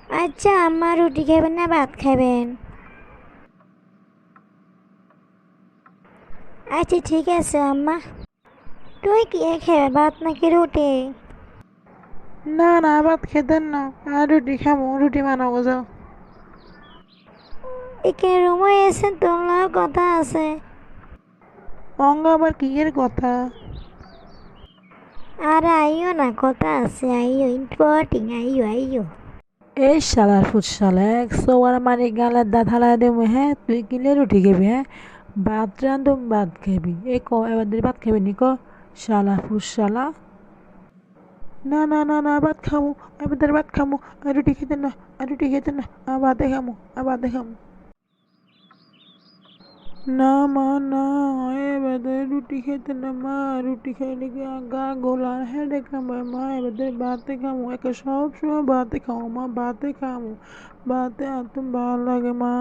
আচ্ছা আম্মা, রুটি খাবেন না ভাত খাবেন? আচ্ছা ঠিক আছে আম্মা। তুই কি খাবে, ভাত নাকি রুটি? না না, ভাত খেতেন না, আর রুটি খামো, রুটি বানাবো যাও। এখানে রুমে এসে তোর কথা আছে। অঙ্গ আবার কিয়ের কথা? আর আইও না, কথা আছে, আইও, ইম্পর্টিং, আইও আইও। এই শালার ফুটশালা, একশো বার মারি গালের দাঁত হালাই দেবো। হ্যাঁ, তুই কিনলে রুটি খাবি? হ্যাঁ, ভাত রান্ধুম, ভাত খাবি। এ ক এবার দিন ভাত খাবি নি ক? শালা ফুটশালা। না না না না, ভাত খামু, এবার ভাত খামু। আর রুটি খেতে না, আর রুটি খেতে না, আর ভাতে খামু, আর ভাতে খামু। না মা না, এবার রুটি খেতে না মা, রুটি খাইলে কি গা গোলার হেডেক আমার মা, এবার ভাতে খামু, একে সব সময় ভাতে খাও মা, ভাতে খামু, ভাতে এত ভালো লাগে মা।